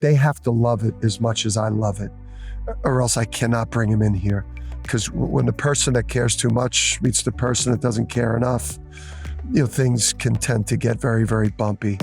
they have to love it as much as I love it, or else I cannot bring them in here. Because when the person that cares too much meets the person that doesn't care enough, things can tend to get very, very bumpy.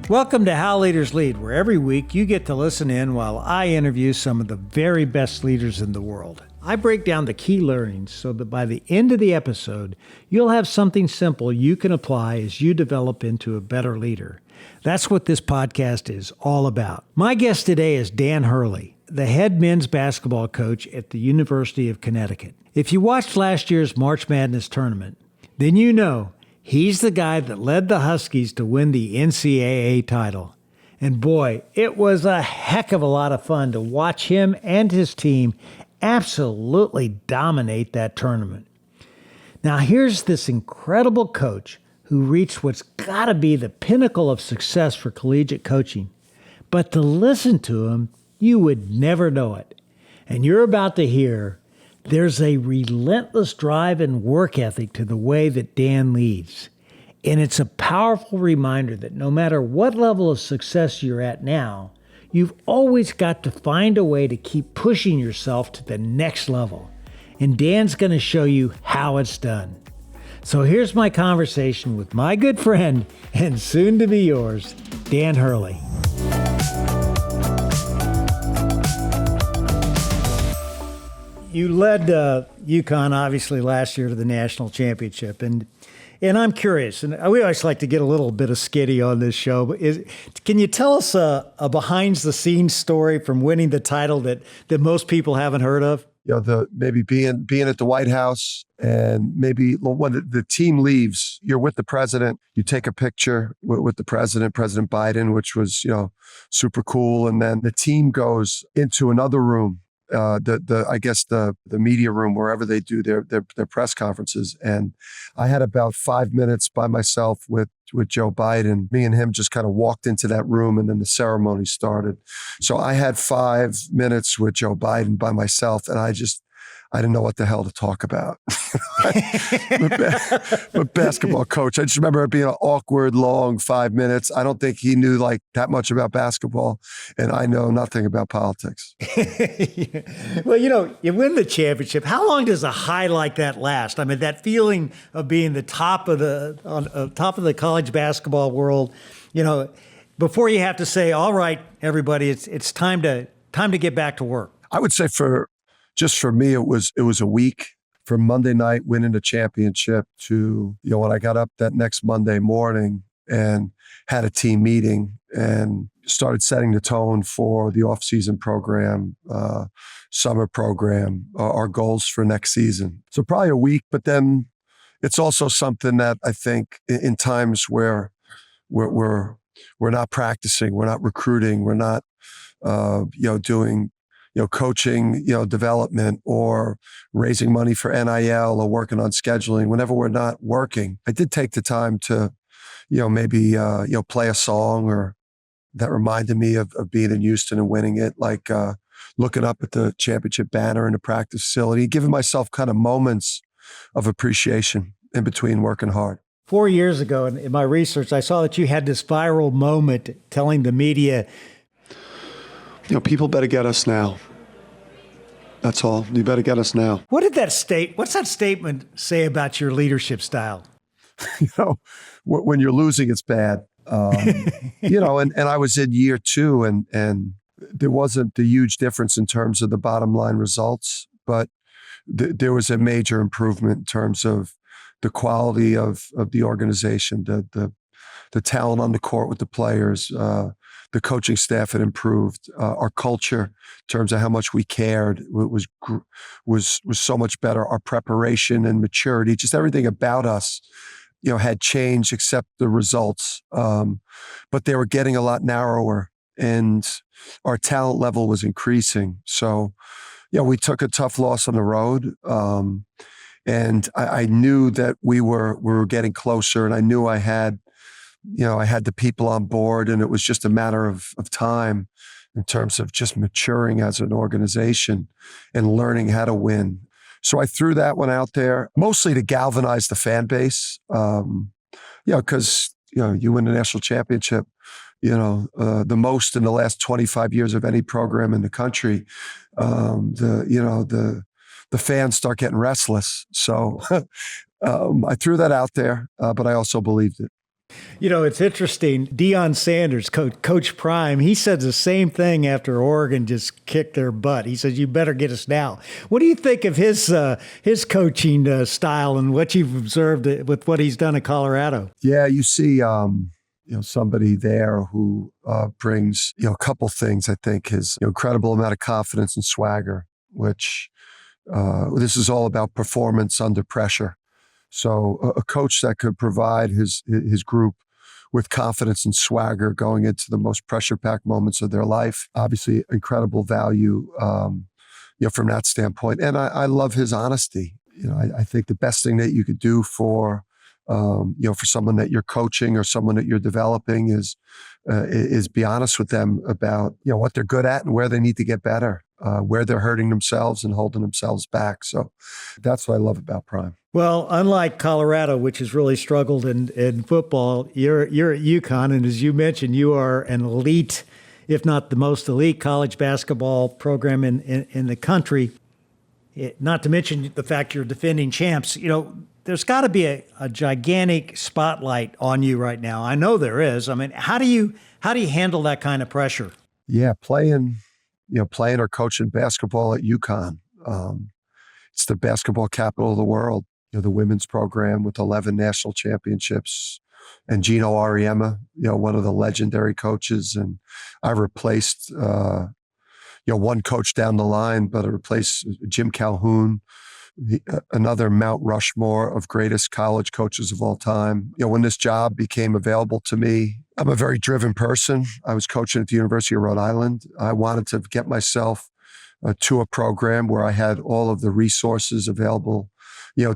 Welcome to How Leaders Lead, where every week you get to listen in while I interview some of the very best leaders in the world. I break down the key learnings so that by the end of the episode, you'll have something simple you can apply as you develop into a better leader. That's what this podcast is all about. My guest today is Dan Hurley, the head men's basketball coach at the University of Connecticut. If you watched last year's March Madness tournament, then you know he's the guy that led the Huskies to win the NCAA title. And boy, it was a heck of a lot of fun to watch him and his team absolutely dominate that tournament. Now here's this incredible coach who reached what's got to be the pinnacle of success for collegiate coaching. But to listen to him, you would never know it. And you're about to hear there's a relentless drive and work ethic to the way that Dan leads. And it's a powerful reminder that no matter what level of success you're at now, you've always got to find a way to keep pushing yourself to the next level. And Dan's going to show you how it's done. So here's my conversation with my good friend and soon to be yours, Dan Hurley. You led UConn, obviously, last year to the national championship. And I'm curious, and we always like to get a little bit of skitty on this show, but can you tell us a behind-the-scenes story from winning the title that most people haven't heard of? Maybe being at the White House, and maybe when the team leaves, you're with the president, you take a picture with the president, President Biden, which was, super cool. And then the team goes into another room, the media room, wherever they do their press conferences. And I had about 5 minutes by myself with Joe Biden. Me and him just kind of walked into that room, and then the ceremony started. So I had 5 minutes with Joe Biden by myself, and I didn't know what the hell to talk about. I'm a basketball coach. I just remember it being an awkward, long 5 minutes. I don't think he knew that much about basketball, and I know nothing about politics. Well, you win the championship. How long does a high like that last? I mean, that feeling of being the top of the college basketball world, before you have to say, all right, everybody, it's time to get back to work. I would say for me, it was a week from Monday night winning the championship to, when I got up that next Monday morning and had a team meeting and started setting the tone for the off-season program, summer program, our goals for next season. So probably a week, but then it's also something that I think in times where we're not practicing, we're not recruiting, we're not, doing coaching, development, or raising money for NIL, or working on scheduling. Whenever we're not working, I did take the time to, maybe, play a song or that reminded me of being in Houston and winning it, like looking up at the championship banner in the practice facility, giving myself kind of moments of appreciation in between working hard. 4 years ago, in my research, I saw that you had this viral moment telling the media, people better get us now. That's all. You better get us now. What's that statement say about your leadership style? When you're losing, it's bad. And I was in year 2 and there wasn't the huge difference in terms of the bottom line results, but there was a major improvement in terms of the quality of the organization, the talent on the court with the players, the coaching staff had improved. Our culture, in terms of how much we cared, was so much better. Our preparation and maturity, just everything about us, had changed except the results. But they were getting a lot narrower, and our talent level was increasing. So, we took a tough loss on the road. And I knew that we were getting closer, and I knew I had the people on board, and it was just a matter of time in terms of just maturing as an organization and learning how to win. So I threw that one out there, mostly to galvanize the fan base. Because, you win the national championship, the most in the last 25 years of any program in the country. The fans start getting restless. So I threw that out there, but I also believed it. It's interesting. Deion Sanders, Coach Prime, he said the same thing after Oregon just kicked their butt. He says, "You better get us now." What do you think of his coaching style and what you've observed with what he's done at Colorado? Yeah, you see, somebody there who brings, a couple things. I think his incredible amount of confidence and swagger, which this is all about performance under pressure. So a coach that could provide his group with confidence and swagger going into the most pressure-packed moments of their life, obviously incredible value, from that standpoint. And I love his honesty. I think the best thing that you could do for someone that you're coaching or someone that you're developing is be honest with them about, what they're good at and where they need to get better, where they're hurting themselves and holding themselves back. So that's what I love about Prime. Well, unlike Colorado, which has really struggled in football, you're at UConn, and as you mentioned, you are an elite, if not the most elite, college basketball program in the country. Not to mention the fact you're defending champs. There's got to be a gigantic spotlight on you right now. I know there is. I mean, how do you handle that kind of pressure? Yeah, playing or coaching basketball at UConn. It's the basketball capital of the world. The women's program with 11 national championships, and Gino Auriemma, one of the legendary coaches. And I replaced, one coach down the line, but I replaced Jim Calhoun, another Mount Rushmore of greatest college coaches of all time. When this job became available to me, I'm a very driven person. I was coaching at the University of Rhode Island. I wanted to get myself to a program where I had all of the resources available,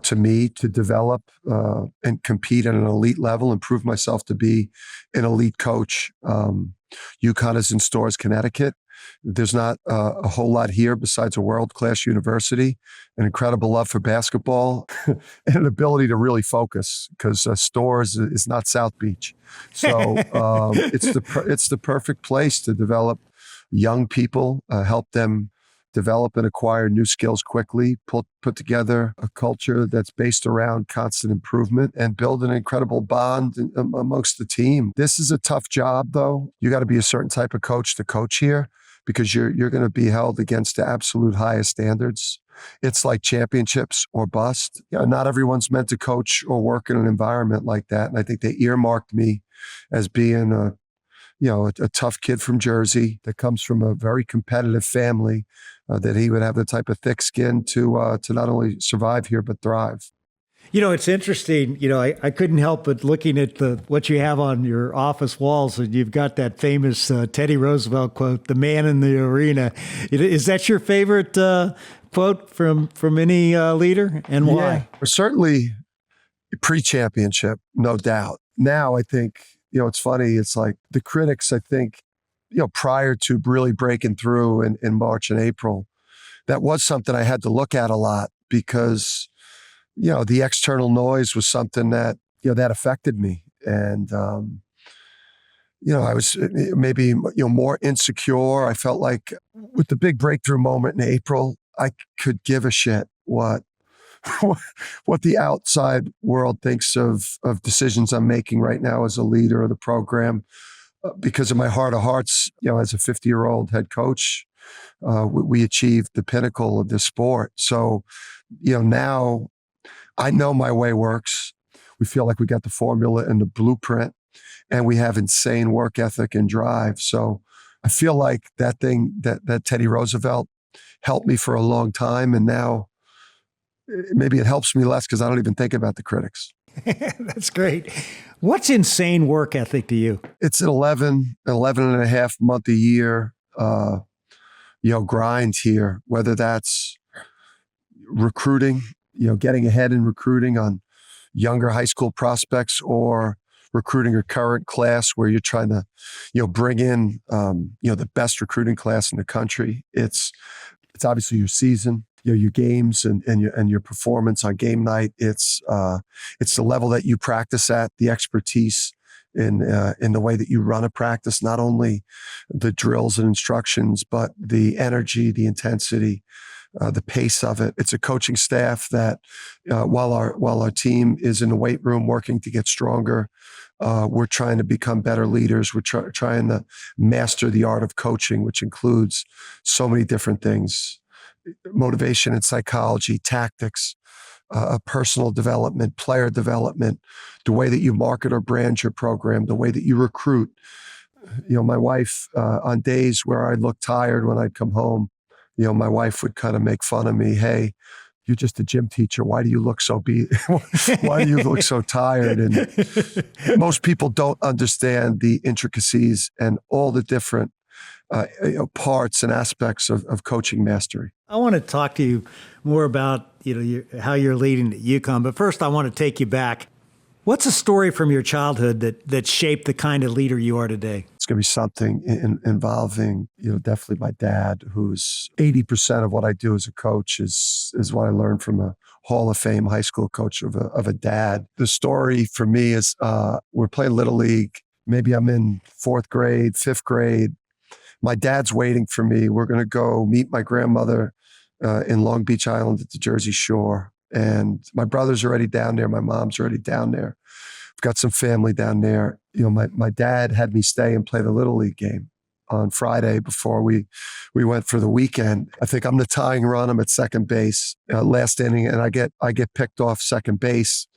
to me to develop and compete at an elite level and prove myself to be an elite coach. UConn is in Storrs, Connecticut. There's not a whole lot here besides a world-class university, an incredible love for basketball, and an ability to really focus because Storrs is not South Beach. So it's the perfect place to develop young people, help them develop and acquire new skills quickly, put together a culture that's based around constant improvement, and build an incredible bond amongst the team. This is a tough job, though. You got to be a certain type of coach to coach here because you're going to be held against the absolute highest standards. It's like championships or bust. Not everyone's meant to coach or work in an environment like that. And I think they earmarked me as being a tough kid from Jersey that comes from a very competitive family, that he would have the type of thick skin to not only survive here, but thrive. It's interesting. I couldn't help but looking at what you have on your office walls, and you've got that famous Teddy Roosevelt quote, "The man in the arena." Is that your favorite quote from any leader, and why? Yeah, certainly pre-championship, no doubt. Now I think, it's funny. It's like the critics, I think, prior to really breaking through in March and April, that was something I had to look at a lot because, the external noise was something that, that affected me. And, I was maybe, more insecure. I felt like with the big breakthrough moment in April, I could give a shit what the outside world thinks of decisions I'm making right now as a leader of the program, because of my heart of hearts, as a 50-year-old head coach, we achieved the pinnacle of this sport. So, now I know my way works. We feel like we got the formula and the blueprint, and we have insane work ethic and drive. So I feel like that thing that Teddy Roosevelt helped me for a long time, and now maybe it helps me less because I don't even think about the critics. That's great. What's insane work ethic to you? It's an 11 and a half month a year, grind here, whether that's recruiting, getting ahead in recruiting on younger high school prospects, or recruiting a current class where you're trying to, bring in, the best recruiting class in the country. It's obviously your season. your games and your performance on game night. It's the level that you practice at, the expertise in the way that you run a practice, not only the drills and instructions, but the energy, the intensity, the pace of it. It's a coaching staff that, while our team is in the weight room working to get stronger, we're trying to become better leaders. We're trying to master the art of coaching, which includes so many different things: motivation and psychology, tactics, personal development, player development, the way that you market or brand your program, the way that you recruit. My wife, on days where I'd look tired when I'd come home, my wife would kind of make fun of me. Hey, you're just a gym teacher. Why do you look so why do you look so tired? And most people don't understand the intricacies and all the different parts and aspects of coaching mastery. I want to talk to you more about how you're leading at UConn, but first I want to take you back. What's a story from your childhood that shaped the kind of leader you are today? It's going to be something involving, definitely my dad, who's 80% of what I do as a coach is what I learned from a Hall of Fame high school coach of a dad. The story for me is we're playing Little League. Maybe I'm in 4th grade, 5th grade. My dad's waiting for me. We're going to go meet my grandmother in Long Beach Island at the Jersey Shore. And my brother's already down there. My mom's already down there. I've got some family down there. My dad had me stay and play the Little League game on Friday before we went for the weekend. I think I'm the tying run. I'm at second base, last inning, and I get picked off second base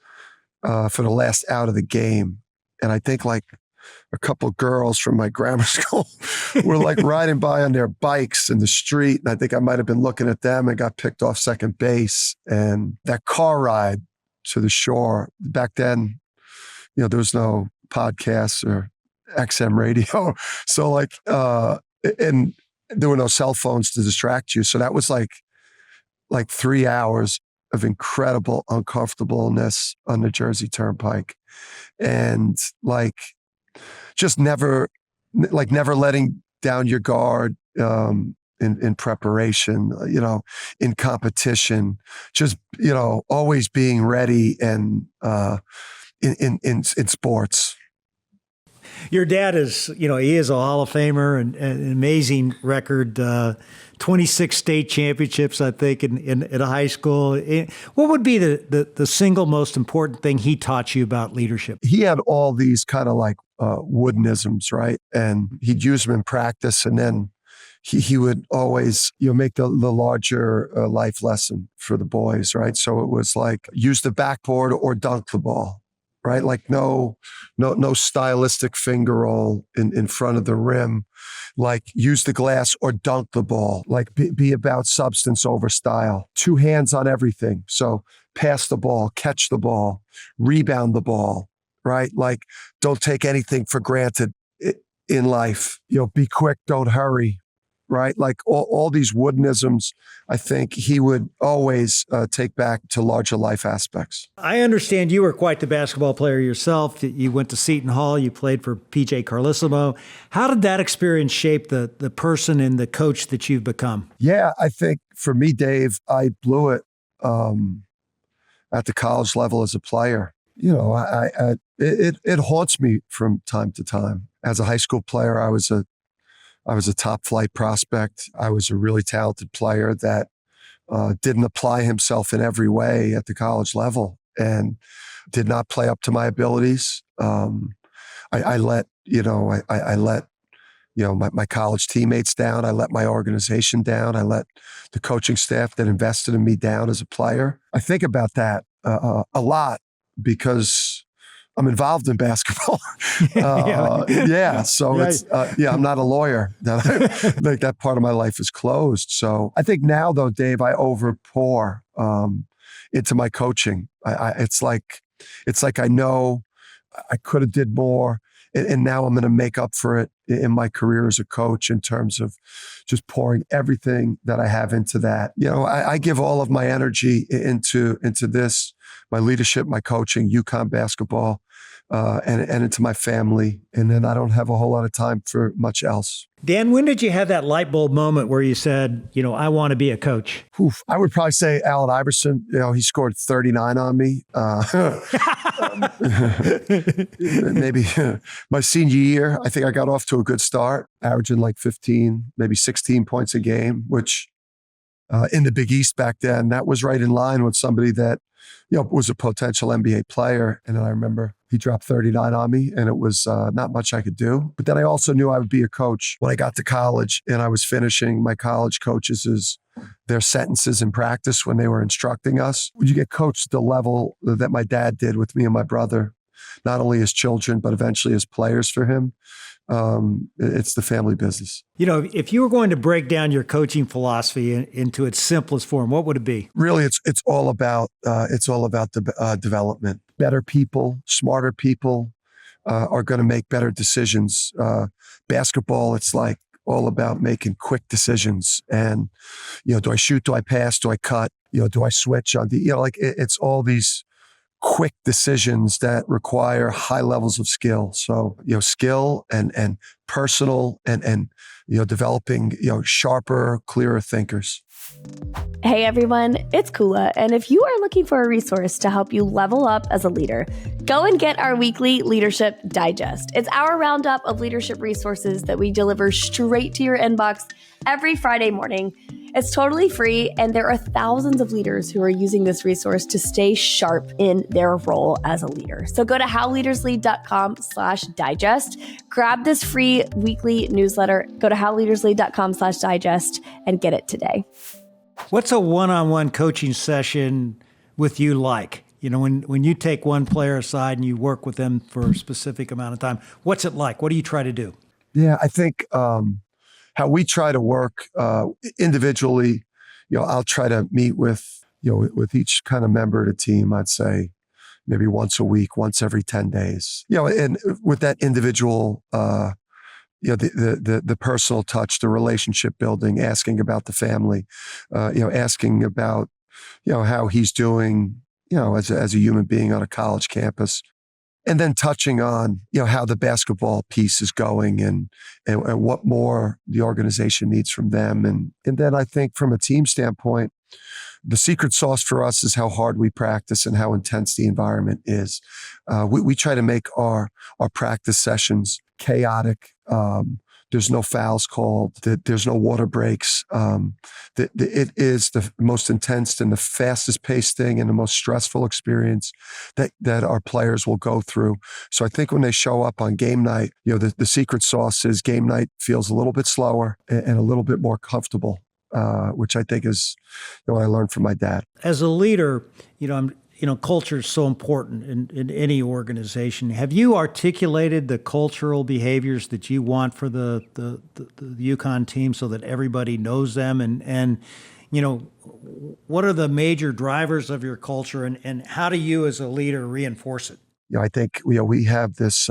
for the last out of the game. And I think like a couple of girls from my grammar school were like riding by on their bikes in the street. And I think I might have been looking at them and got picked off second base. And that car ride to the shore, back then, there was no podcasts or XM radio. So and there were no cell phones to distract you. So that was like 3 hours of incredible uncomfortableness on the Jersey Turnpike. And just never letting down your guard in preparation, in competition, just, always being ready and in sports. Your dad is, he is a Hall of Famer and an amazing record, 26 state championships, I think, in a high school. What would be the single most important thing he taught you about leadership? He had all these kind of woodenisms, right? And he'd use them in practice, and then he would always, make the larger life lesson for the boys, right? So it was use the backboard or dunk the ball, right? No stylistic finger roll in front of the rim. Use the glass or dunk the ball. Be about substance over style. 2 hands on everything. So pass the ball, catch the ball, rebound the ball, right? Don't take anything for granted in life. Be quick, don't hurry, right? All these woodenisms, I think he would always take back to larger life aspects. I understand you were quite the basketball player yourself. You went to Seton Hall. You played for PJ Carlesimo. How did that experience shape the person and the coach that you've become? Yeah, I think for me, Dave, I blew it at the college level as a player. It haunts me from time to time. As a high school player, I was a top flight prospect. I was a really talented player that didn't apply himself in every way at the college level and did not play up to my abilities. I let my college teammates down. I let my organization down. I let the coaching staff that invested in me down as a player. I think about that a lot because I'm involved in basketball. So right. It's, I'm not a lawyer. That part of my life is closed. So I think now though, Dave, I overpour into my coaching. It's like I know I could have did more. And now I'm going to make up for it in my career as a coach in terms of just pouring everything that I have into that. I give all of my energy into this my leadership, my coaching, UConn basketball, and into my family. And then I don't have a whole lot of time for much else. Dan, when did you have that light bulb moment where you said, I want to be a coach? Oof, I would probably say Allen Iverson. He scored 39 on me. Maybe my senior year, I think I got off to a good start, averaging like 15, maybe 16 points a game, which in the Big East back then, that was right in line with somebody that, was a potential NBA player. And then I remember he dropped 39 on me, and it was not much I could do. But then I also knew I would be a coach when I got to college, and I was finishing my college coaches' their sentences in practice when they were instructing us. Would you get coached at the level that my dad did with me and my brother, not only as children, but eventually as players for him? It's the family business. If you were going to break down your coaching philosophy into its simplest form, what would it be? Really, it's all about development. Better people, smarter people are going to make better decisions. Basketball, it's like all about making quick decisions. And do I shoot? Do I pass? Do I cut? Do I switch on the? It's all these quick decisions that require high levels of skill. So, skill and personal and developing, sharper, clearer thinkers. Hey everyone, it's Kula, and if you are looking for a resource to help you level up as a leader, go and get our weekly Leadership Digest. It's our roundup of leadership resources that we deliver straight to your inbox every Friday morning. It's totally free, and there are thousands of leaders who are using this resource to stay sharp in their role as a leader. So go to howleaderslead.com/digest, grab this free weekly newsletter, go to howleaderslead.com/digest and get it today. What's a one-on-one coaching session with you like? When you take one player aside and you work with them for a specific amount of time, what's it like? What do you try to do? Yeah, I think how we try to work individually, I'll try to meet with each kind of member of the team, I'd say maybe once a week, once every 10 days. And with that individual, the personal touch, the relationship building, asking about the family, asking about, how he's doing, as a human being on a college campus. And then touching on, how the basketball piece is going and what more the organization needs from them. And then I think from a team standpoint, the secret sauce for us is how hard we practice and how intense the environment is. We try to make our practice sessions chaotic. There's no fouls called. There's no water breaks. It is the most intense and the fastest paced thing and the most stressful experience that our players will go through. So I think when they show up on game night, the secret sauce is game night feels a little bit slower and a little bit more comfortable, which I think is what I learned from my dad. As a leader, culture is so important in any organization. Have you articulated the cultural behaviors that you want for the UConn team so that everybody knows them? And what are the major drivers of your culture, and how do you as a leader reinforce it? I think we have this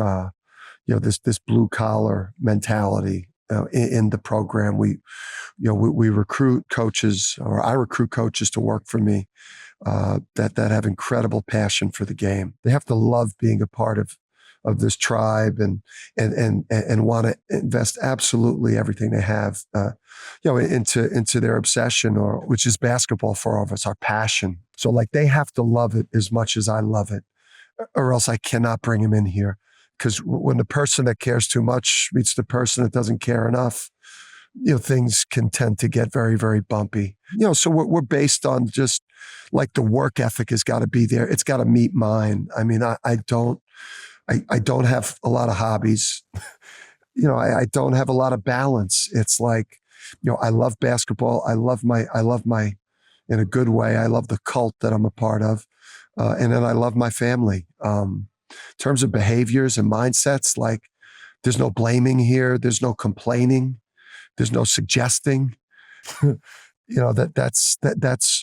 this blue collar mentality in the program. We recruit coaches, or I recruit coaches to work for me. That have incredible passion for the game. They have to love being a part of this tribe and want to invest absolutely everything they have, into their obsession, which is basketball for all of us, our passion. So they have to love it as much as I love it, or else I cannot bring them in here. Because when the person that cares too much meets the person that doesn't care enough, things can tend to get very, very bumpy. So we're based on just the work ethic has got to be there. It's got to meet mine. I mean, I don't have a lot of hobbies. I don't have a lot of balance. It's I love basketball. I love my, in a good way, I love the cult that I'm a part of. And then I love my family. In terms of behaviors and mindsets, there's no blaming here. There's no complaining. There's no suggesting. That's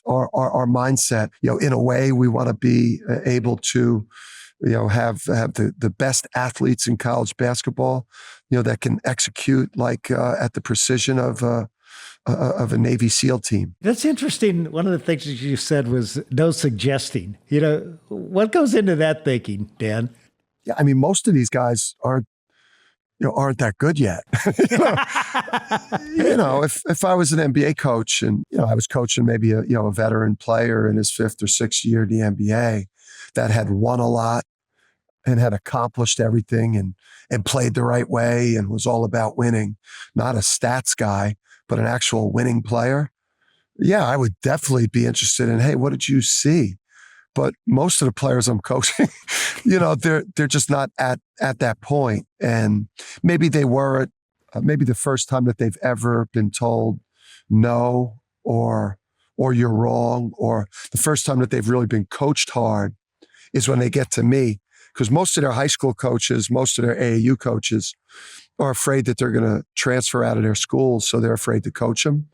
our mindset. In a way, we want to be able to, have the best athletes in college basketball, that can execute at the precision of of a Navy SEAL team. That's interesting. One of the things that you said was no suggesting. What goes into that thinking, Dan? Yeah, I mean, most of these guys aren't that good yet. If I was an NBA coach and, I was coaching maybe a veteran player in his 5th or 6th year in the NBA that had won a lot and had accomplished everything and played the right way and was all about winning, not a stats guy, but an actual winning player. Yeah, I would definitely be interested in, hey, what did you see? But most of the players I'm coaching, they're just not at that point. And maybe they were maybe the first time that they've ever been told no, or you're wrong, or the first time that they've really been coached hard is when they get to me. Because most of their high school coaches, most of their AAU coaches are afraid that they're going to transfer out of their schools, so they're afraid to coach them.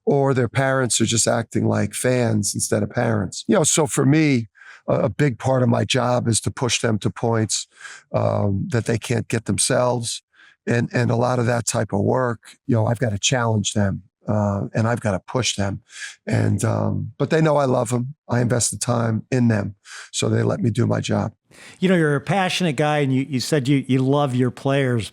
Or their parents are just acting like fans instead of parents. So for me, a big part of my job is to push them to points that they can't get themselves. And a lot of that type of work, I've got to challenge them and I've got to push them. And but they know I love them. I invest the time in them. So they let me do my job. You're a passionate guy, and you said you love your players.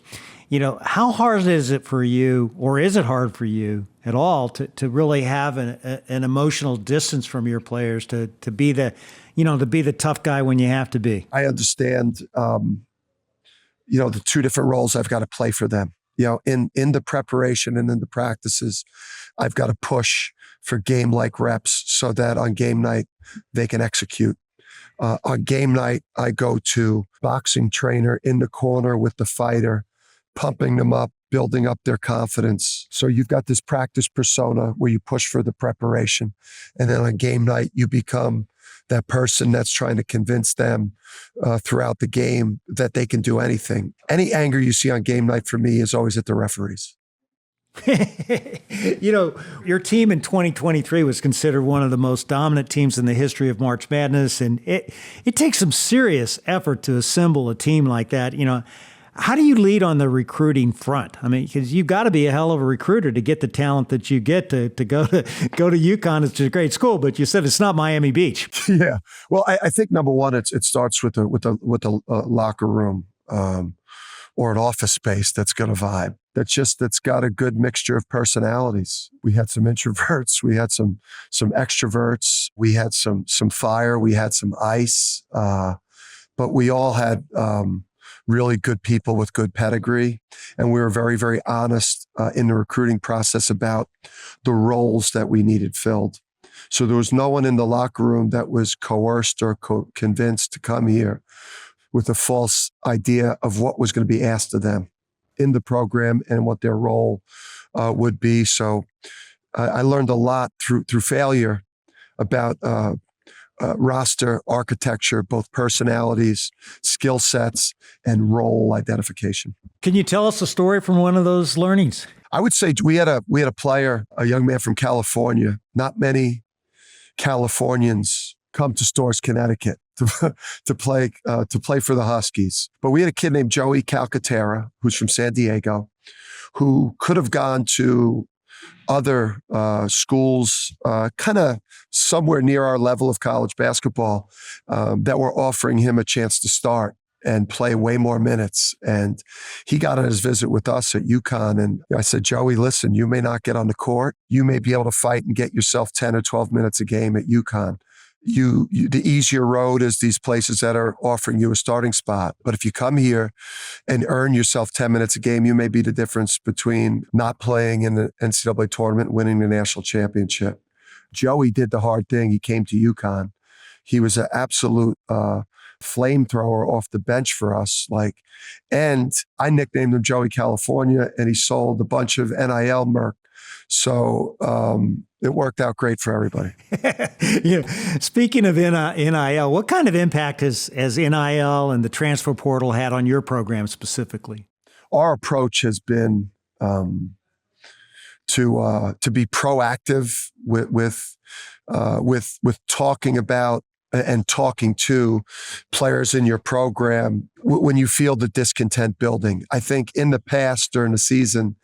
How hard is it for you, or is it hard for you at all to really have an emotional distance from your players, to be the tough guy when you have to be? I understand, the two different roles I've got to play for them. In the preparation and in the practices, I've got to push for game-like reps so that on game night they can execute. On game night, I go to boxing trainer in the corner with the fighter, pumping them up, building up their confidence. So you've got this practice persona where you push for the preparation. And then on game night, you become that person that's trying to convince them throughout the game that they can do anything. Any anger you see on game night for me is always at the referees. Your team in 2023 was considered one of the most dominant teams in the history of March Madness. And it takes some serious effort to assemble a team like that. How do you lead on the recruiting front? I mean, because you've got to be a hell of a recruiter to get the talent that you get to go to UConn. It's a great school, but you said it's not Miami Beach. Yeah. Well, I think number one, it starts with the locker room or an office space that's going to vibe. That's got a good mixture of personalities. We had some introverts, we had some extroverts, we had some fire, we had some ice, but we all had really good people with good pedigree. And we were very, very honest in the recruiting process about the roles that we needed filled. So there was no one in the locker room that was coerced or convinced to come here with a false idea of what was going to be asked of them in the program and what their role would be. So I learned a lot through failure about roster architecture, both personalities, skill sets, and role identification. Can you tell us a story from one of those learnings? I would say we had a player, a young man from California. Not many Californians come to Storrs, Connecticut to play for the Huskies. But we had a kid named Joey Calcaterra, who's from San Diego, who could have gone to other schools, kind of somewhere near our level of college basketball, that were offering him a chance to start and play way more minutes. And he got on his visit with us at UConn. And I said, Joey, listen, you may not get on the court. You may be able to fight and get yourself 10 or 12 minutes a game at UConn. The easier road is these places that are offering you a starting spot. But if you come here and earn yourself 10 minutes a game, you may be the difference between not playing in the NCAA tournament and winning the national championship. Joey did the hard thing. He came to UConn. He was an absolute flamethrower off the bench for us. And I nicknamed him Joey California, and he sold a bunch of NIL merch. So it worked out great for everybody. Speaking of NIL, what kind of impact has NIL and the transfer portal had on your program specifically? Our approach has been to be proactive with talking about and talking to players in your program when you feel the discontent building. I think in the past during the season,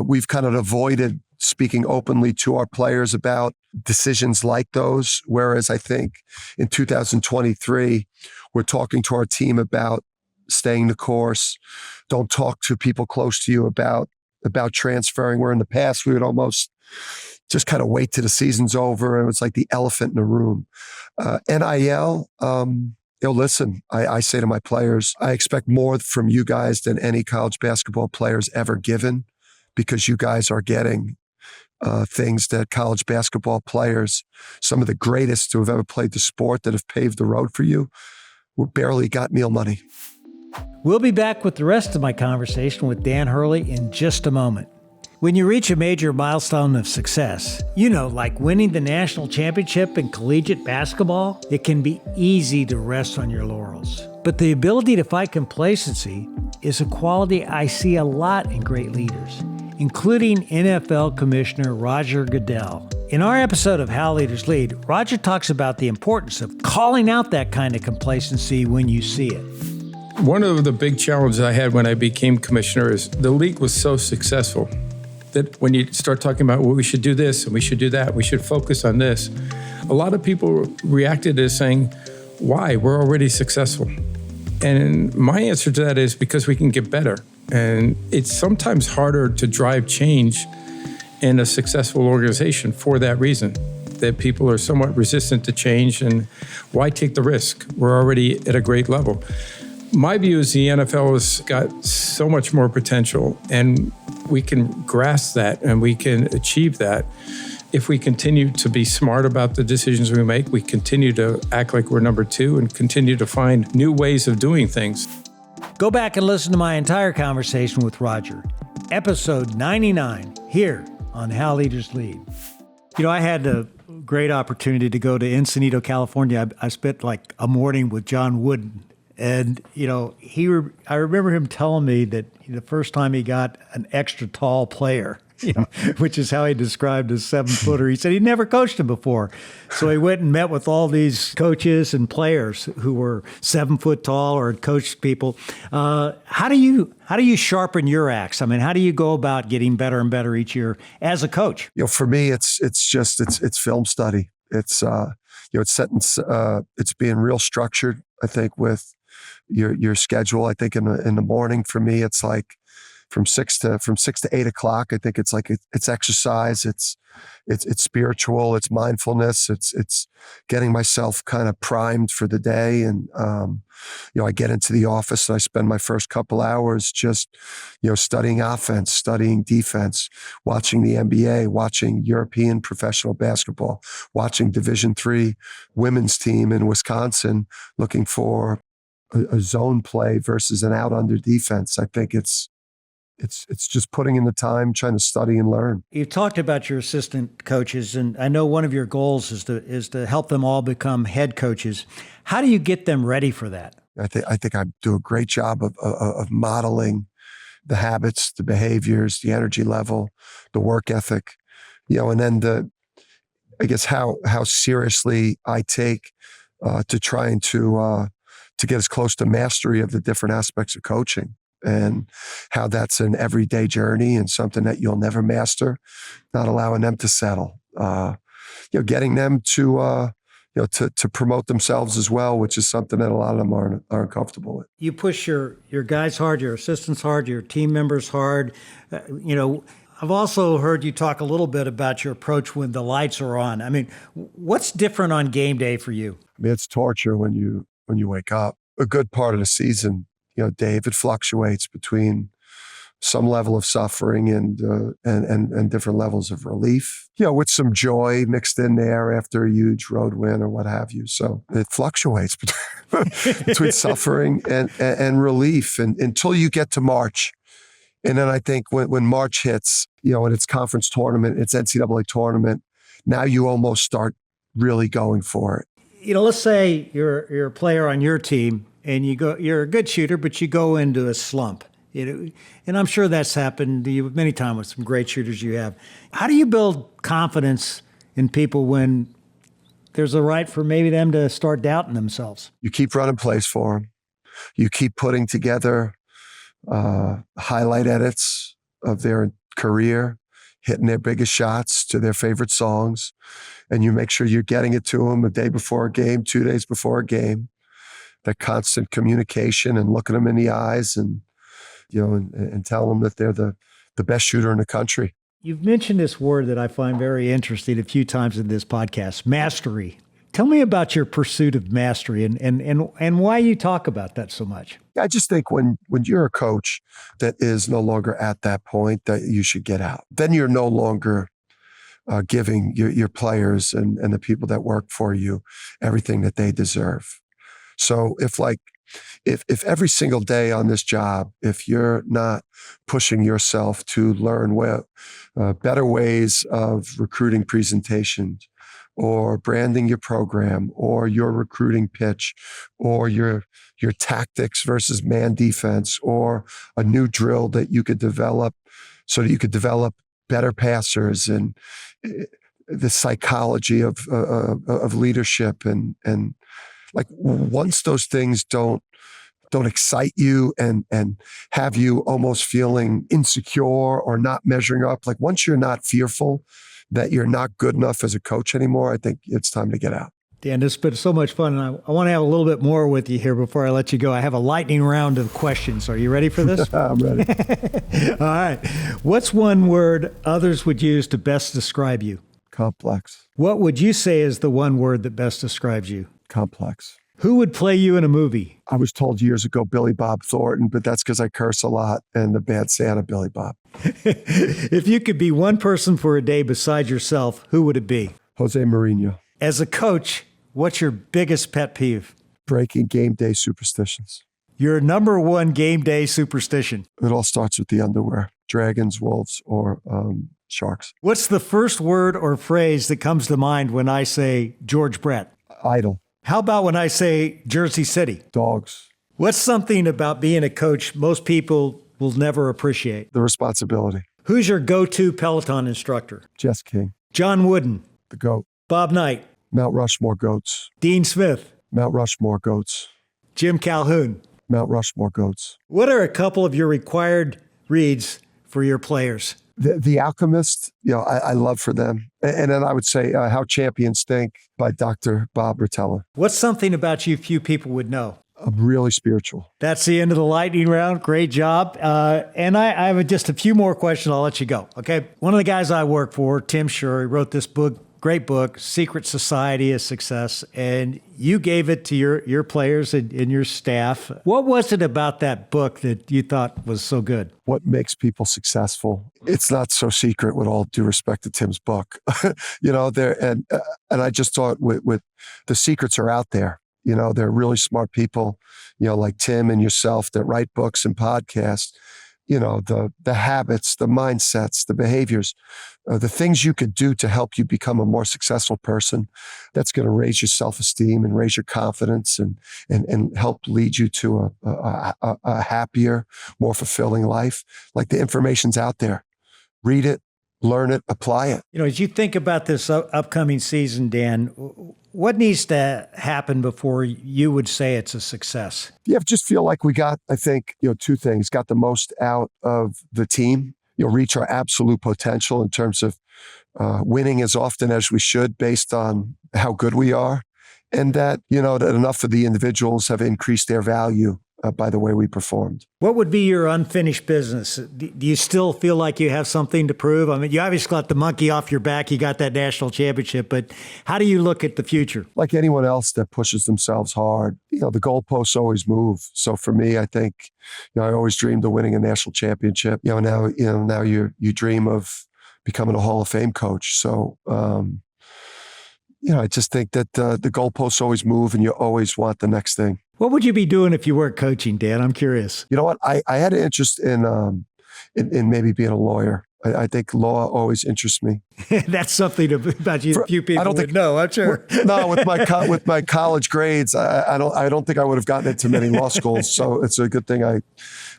We've kind of avoided speaking openly to our players about decisions like those. Whereas I think in 2023, we're talking to our team about staying the course. Don't talk to people close to you about transferring, where in the past we would almost just kind of wait till the season's over. And it was like the elephant in the room. NIL, listen, I say to my players, I expect more from you guys than any college basketball players ever given, because you guys are getting things that college basketball players, some of the greatest who have ever played the sport, that have paved the road for you, barely got meal money. We'll be back with the rest of my conversation with Dan Hurley in just a moment. When you reach a major milestone of success, like winning the national championship in collegiate basketball, it can be easy to rest on your laurels. But the ability to fight complacency is a quality I see a lot in great leaders, including NFL Commissioner Roger Goodell. In our episode of How Leaders Lead, Roger talks about the importance of calling out that kind of complacency when you see it. One of the big challenges I had when I became commissioner is the league was so successful that when you start talking about, well, we should do this and we should do that, we should focus on this, a lot of people reacted as saying, why? We're already successful. And my answer to that is because we can get better. And it's sometimes harder to drive change in a successful organization for that reason, that people are somewhat resistant to change, and why take the risk? We're already at a great level. My view is the NFL has got so much more potential, and we can grasp that and we can achieve that if we continue to be smart about the decisions we make, we continue to act like we're number two, and continue to find new ways of doing things. Go back and listen to my entire conversation with Roger, episode 99, here on How Leaders Lead. I had a great opportunity to go to Encinitas, California. I spent like a morning with John Wooden. And, I remember him telling me that the first time he got an extra tall player, which is how he described his 7-footer. He said he'd never coached him before. So he went and met with all these coaches and players who were 7 foot tall or had coached people. How do you sharpen your axe? I mean, how do you go about getting better and better each year as a coach? For me, it's film study. It's it's being real structured, I think, with your schedule. I think in the morning for me, it's like from 6 to 8 o'clock. I think it's like it's exercise, it's spiritual, it's mindfulness, it's getting myself kind of primed for the day. And I get into the office and I spend my first couple hours just studying offense, studying defense, watching the NBA, watching European professional basketball, watching Division III women's team in Wisconsin, looking for a zone play versus an out under defense. I think it's just putting in the time, trying to study and learn. You've talked about your assistant coaches, and I know one of your goals is to help them all become head coaches. How do you get them ready for that? I think I do a great job of modeling the habits, the behaviors, the energy level, the work ethic, and then how seriously I take to trying to get as close to mastery of the different aspects of coaching, and how that's an everyday journey and something that you'll never master, not allowing them to settle, getting them to promote themselves as well, which is something that a lot of them aren't comfortable with. You push your guys hard, your assistants hard, your team members hard. I've also heard you talk a little bit about your approach when the lights are on. I mean, what's different on game day for you? I mean, it's torture when you wake up. A good part of the season, Dave, it fluctuates between some level of suffering and different levels of relief, with some joy mixed in there after a huge road win or what have you. So it fluctuates between suffering and relief, and until you get to March. And then I think when March hits, and it's conference tournament, it's NCAA tournament, now you almost start really going for it. Let's say you're a player on your team and you're a good shooter, but you go into a slump. And I'm sure that's happened to you many times with some great shooters you have. How do you build confidence in people when there's a right for maybe them to start doubting themselves? You keep running plays for them. You keep putting together highlight edits of their career, hitting their biggest shots to their favorite songs. And you make sure you're getting it to them a day before a game, 2 days before a game. That constant communication and looking them in the eyes and, and telling them that they're the best shooter in the country. You've mentioned this word that I find very interesting a few times in this podcast, mastery. Tell me about your pursuit of mastery and why you talk about that so much. I just think when you're a coach that is no longer at that point, that you should get out. Then you're no longer giving your players and the people that work for you everything that they deserve. So if every single day on this job, if you're not pushing yourself to learn better ways of recruiting presentations, or branding your program, or your recruiting pitch, or your tactics versus man defense, or a new drill that you could develop so that you could develop better passers, and the psychology of leadership, and like once those things don't excite you and have you almost feeling insecure or not measuring up, like once you're not fearful that you're not good enough as a coach anymore, I think it's time to get out. Dan, this has been so much fun, and I want to have a little bit more with you here before I let you go. I have a lightning round of questions. Are you ready for this? I'm ready. All right. What's one word others would use to best describe you? Complex. What would you say is the one word that best describes you? Complex. Who would play you in a movie? I was told years ago Billy Bob Thornton, but that's because I curse a lot, and the bad Santa Billy Bob. If you could be one person for a day besides yourself, who would it be? Jose Mourinho. As a coach, what's your biggest pet peeve? Breaking game day superstitions. Your number one game day superstition? It all starts with the underwear. Dragons, wolves, or sharks. What's the first word or phrase that comes to mind when I say George Brett? Idle. How about when I say Jersey City? Dogs. What's something about being a coach most people will never appreciate? The responsibility. Who's your go-to Peloton instructor? Jess King. John Wooden. The GOAT. Bob Knight. Mount Rushmore goats. Dean Smith. Mount Rushmore goats. Jim Calhoun. Mount Rushmore goats. What are a couple of your required reads for your players? The Alchemist, I love for them. And then I would say How Champions Think by Dr. Bob Rotella. What's something about you few people would know? I'm really spiritual. That's the end of the lightning round. Great job. And I have just a few more questions. I'll let you go. Okay. One of the guys I work for, Tim Shurey, wrote this book, great book, Secret Society of Success. And you gave it to your players and your staff. What was it about that book that you thought was so good? What makes people successful? It's not so secret, with all due respect to Tim's book. And I just thought with the secrets are out there. They're really smart people, like Tim and yourself that write books and podcasts. The habits, the mindsets, the behaviors, the things you could do to help you become a more successful person. That's going to raise your self-esteem and raise your confidence and help lead you to a happier, more fulfilling life. Like, the information's out there. Read it, learn it, apply it. As you think about this upcoming season, Dan, what needs to happen before you would say it's a success? Yeah, I just feel like we got, I think, two things. Got the most out of the team, reach our absolute potential in terms of winning as often as we should based on how good we are. And that, that enough of the individuals have increased their value by the way we performed. What would be your unfinished business? Do you still feel like you have something to prove? I mean, you obviously got the monkey off your back. You got that national championship, but how do you look at the future? Like anyone else that pushes themselves hard, the goalposts always move. So for me, I think, I always dreamed of winning a national championship. Now you dream of becoming a Hall of Fame coach. So, I just think that the goalposts always move and you always want the next thing. What would you be doing if you weren't coaching, Dan? I'm curious. You know what? I had an interest in maybe being a lawyer. I think law always interests me. That's something about you few people would know, I'm sure. No, with my college grades, I don't think I would have gotten into many law schools. So it's a good thing I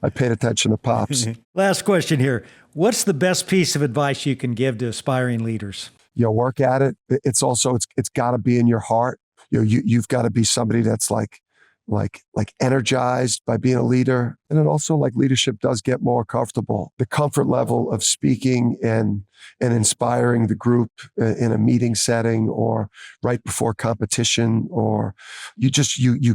paid attention to Pops. Last question here. What's the best piece of advice you can give to aspiring leaders? Work at it. It's got to be in your heart. You've got to be somebody that's like, like energized by being a leader. And then also like leadership does get more comfortable. The comfort level of speaking and inspiring the group in a meeting setting or right before competition, or you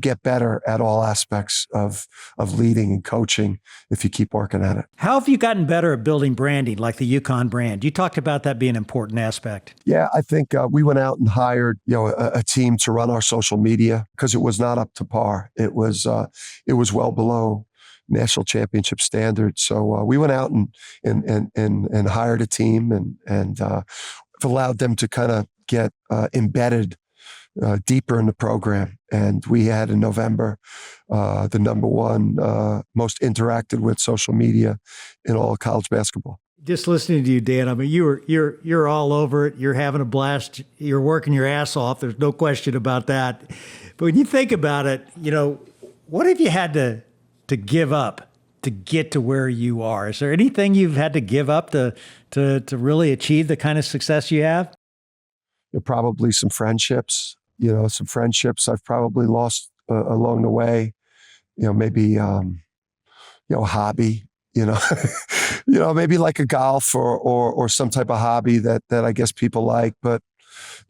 get better at all aspects of leading and coaching if you keep working at it. How have you gotten better at building branding like the UConn brand? You talked about that being an important aspect. Yeah, I think we went out and hired a team to run our social media because it was not up to par. It was well below national championship standards. So we went out and hired a team and allowed them to kind of get embedded deeper in the program. And we had in November the number one most interacted with social media in all of college basketball. Just listening to you, Dan, I mean, you're all over it. You're having a blast. You're working your ass off. There's no question about that. But when you think about it, what have you had to give up to get to where you are? Is there anything you've had to give up to really achieve the kind of success you have? Probably some friendships. Some friendships I've probably lost along the way. Maybe a hobby. Maybe like a golf or some type of hobby that I guess people like. But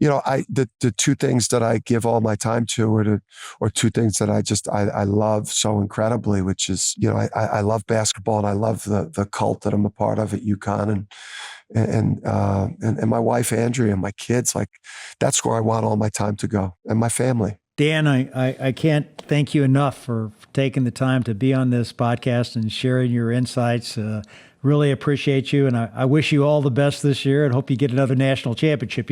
the two things that I give all my time to or two things that I love so incredibly, which is I love basketball and I love the cult that I'm a part of at UConn and my wife Andrea and my kids. Like that's where I want all my time to go, and my family. Dan, I can't thank you enough for taking the time to be on this podcast and sharing your insights. Really appreciate you, and I wish you all the best this year and hope you get another national championship.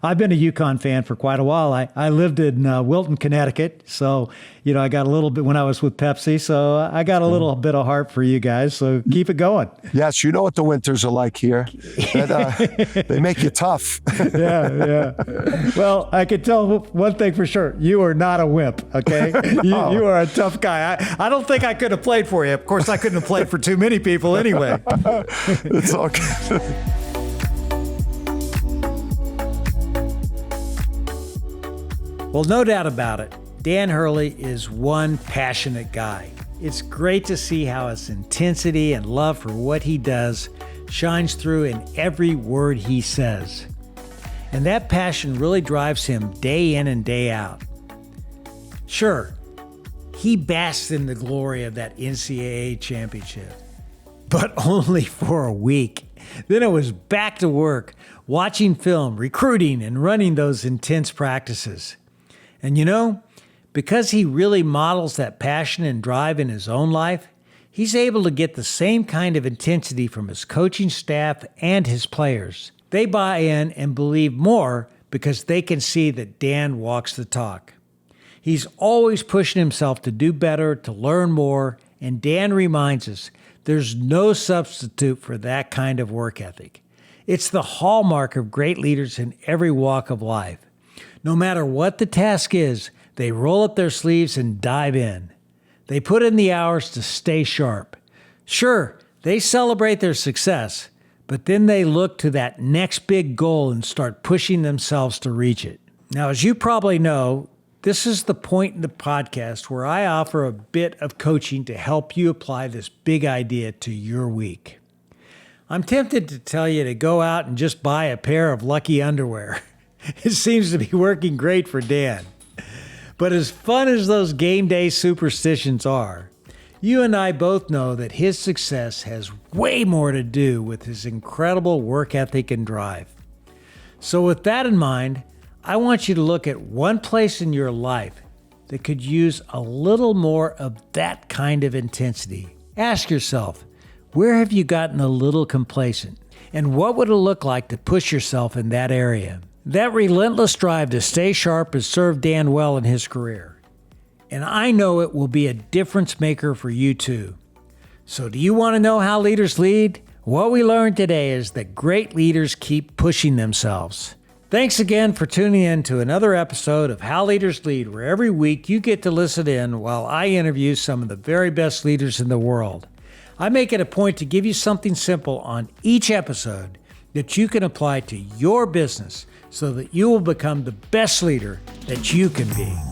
I've been a UConn fan for quite a while. I lived in Wilton, Connecticut, so I got a little bit when I was with Pepsi, so I got a little bit of heart for you guys, so keep it going. Yes, you know what the winters are like here. They make you tough. Yeah. Well, I can tell one thing for sure. You are not a wimp, okay? You are a tough guy. I don't think I could have played for you. Of course, I couldn't have played for too many people anyway. It's all good. Well, no doubt about it. Dan Hurley is one passionate guy. It's great to see how his intensity and love for what he does shines through in every word he says. And that passion really drives him day in and day out. Sure, he basks in the glory of that NCAA championship, but only for a week. Then it was back to work, watching film, recruiting, and running those intense practices. And because he really models that passion and drive in his own life, he's able to get the same kind of intensity from his coaching staff and his players. They buy in and believe more because they can see that Dan walks the talk. He's always pushing himself to do better, to learn more, and Dan reminds us there's no substitute for that kind of work ethic. It's the hallmark of great leaders in every walk of life. No matter what the task is, they roll up their sleeves and dive in. They put in the hours to stay sharp. Sure, they celebrate their success, but then they look to that next big goal and start pushing themselves to reach it. Now, as you probably know, this is the point in the podcast where I offer a bit of coaching to help you apply this big idea to your week. I'm tempted to tell you to go out and just buy a pair of lucky underwear. It seems to be working great for Dan. But as fun as those game day superstitions are, you and I both know that his success has way more to do with his incredible work ethic and drive. So with that in mind, I want you to look at one place in your life that could use a little more of that kind of intensity. Ask yourself, where have you gotten a little complacent? And what would it look like to push yourself in that area? That relentless drive to stay sharp has served Dan well in his career. And I know it will be a difference maker for you too. So do you want to know how leaders lead? What we learned today is that great leaders keep pushing themselves. Thanks again for tuning in to another episode of How Leaders Lead, where every week you get to listen in while I interview some of the very best leaders in the world. I make it a point to give you something simple on each episode that you can apply to your business so that you will become the best leader that you can be.